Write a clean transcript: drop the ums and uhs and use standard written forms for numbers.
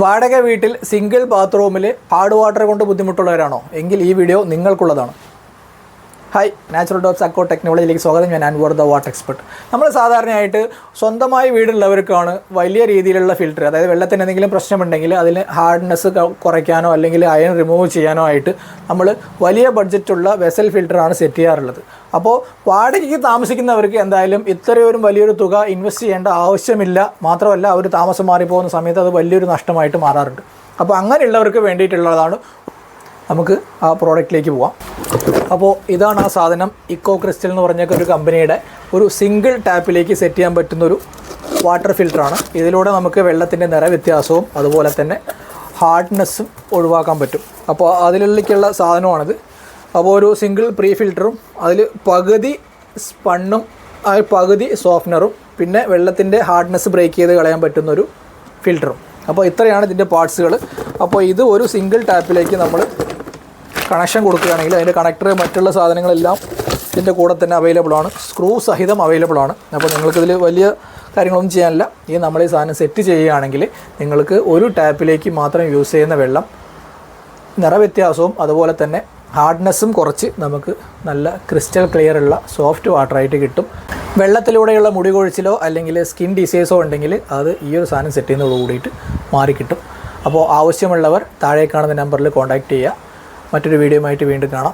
വാടക വീട്ടിൽ സിംഗിൾ ബാത്റൂമിൽ ഹാർഡ് വാട്ടർ കൊണ്ട് ബുദ്ധിമുട്ടുള്ളവരാണോ എങ്കിൽ ഈ വീഡിയോ നിങ്ങൾക്കുള്ളതാണ്. ഹായ്, നാച്ചുറൽ ഡോട്ട്സ് അക്കോ ടെക്നോളജിയിലേക്ക് സ്വാഗതം. ഞാൻ അൻവർ ദ വാട്ടർ എക്സ്പെർട്ട്. നമ്മൾ സാധാരണയായിട്ട് സ്വന്തമായി വീടുള്ളവർക്കാണ് വലിയ രീതിയിലുള്ള ഫിൽറ്റർ, അതായത് വെള്ളത്തിന് എന്തെങ്കിലും പ്രശ്നമുണ്ടെങ്കിൽ അതിന് ഹാർഡ്നെസ് കുറയ്ക്കാനോ അല്ലെങ്കിൽ അയൺ റിമൂവ് ചെയ്യാനോ ആയിട്ട് നമ്മൾ വലിയ ബഡ്ജറ്റുള്ള വെസൽ ഫിൽറ്ററാണ് സെറ്റ് ചെയ്യാറുള്ളത്. അപ്പോൾ വാടകയ്ക്ക് താമസിക്കുന്നവർക്ക് എന്തായാലും ഇത്രയൊരു വലിയൊരു തുക ഇൻവെസ്റ്റ് ചെയ്യേണ്ട ആവശ്യമില്ല. മാത്രമല്ല, അവർ താമസം മാറിപ്പോകുന്ന സമയത്ത് അത് വലിയൊരു നഷ്ടമായിട്ട് മാറാറുണ്ട്. അപ്പോൾ അങ്ങനെയുള്ളവർക്ക് വേണ്ടിയിട്ടുള്ളതാണ്. നമുക്ക് ആ പ്രോഡക്റ്റിലേക്ക് പോവാം. അപ്പോൾ ഇതാണ് ആ സാധനം. ഇക്കോ ക്രിസ്റ്റൽ എന്ന് പറഞ്ഞ ഒരു കമ്പനിയുടെ ഒരു സിംഗിൾ ടാപ്പിലേക്ക് സെറ്റ് ചെയ്യാൻ പറ്റുന്നൊരു വാട്ടർ ഫിൽറ്ററാണ്. ഇതിലൂടെ നമുക്ക് വെള്ളത്തിൻ്റെ നിറവ്യത്യാസവും അതുപോലെ തന്നെ ഹാർഡ്നെസ്സും ഒഴിവാക്കാൻ പറ്റും. അപ്പോൾ അതിലേക്കുള്ള സാധനമാണിത്. അപ്പോൾ ഒരു സിംഗിൾ പ്രീ ഫിൽറ്ററും അതിൽ പകുതി സ്പണ്ണും പകുതി സോഫ്റ്റ്നറും പിന്നെ വെള്ളത്തിൻ്റെ ഹാർഡ്നെസ് ബ്രേക്ക് ചെയ്ത് കളയാൻ പറ്റുന്നൊരു ഫിൽറ്ററും. അപ്പോൾ ഇത്രയാണ് ഇതിൻ്റെ പാർട്സുകൾ. അപ്പോൾ ഇത് ഒരു സിംഗിൾ ടാപ്പിലേക്ക് നമ്മൾ കണക്ഷൻ കൊടുക്കുകയാണെങ്കിൽ അതിൻ്റെ കണക്ടർ മറ്റുള്ള സാധനങ്ങളെല്ലാം ഇതിൻ്റെ കൂടെ തന്നെ അവൈലബിൾ ആണ്, സ്ക്രൂ സഹിതം അവൈലബിൾ ആണ്. അപ്പോൾ നിങ്ങൾക്കിതിൽ വലിയ കാര്യങ്ങളൊന്നും ചെയ്യാനില്ല. നമ്മൾ ഈ സാധനം സെറ്റ് ചെയ്യുകയാണെങ്കിൽ നിങ്ങൾക്ക് ഒരു ടാപ്പിലേക്ക് മാത്രം യൂസ് ചെയ്യുന്ന വെള്ളം നിറവ്യത്യാസവും അതുപോലെ തന്നെ ഹാർഡ്നെസ്സും കുറച്ച് നമുക്ക് നല്ല ക്രിസ്റ്റൽ ക്ലിയർ ഉള്ള സോഫ്റ്റ് വാട്ടറായിട്ട് കിട്ടും. വെള്ളത്തിലൂടെയുള്ള മുടി കൊഴിച്ചിലോ അല്ലെങ്കിൽ സ്കിൻ ഡിസീസോ ഉണ്ടെങ്കിൽ അത് ഈ ഒരു സാധനം സെറ്റ് ചെയ്യുന്നതോട് കൂടിയിട്ട് മാറിക്കിട്ടും. അപ്പോൾ ആവശ്യമുള്ളവർ താഴെ കാണുന്ന നമ്പറിൽ കോൺടാക്റ്റ് ചെയ്യുക. മറ്റൊരു വീഡിയോയുമായിട്ട് വീണ്ടും കാണാം.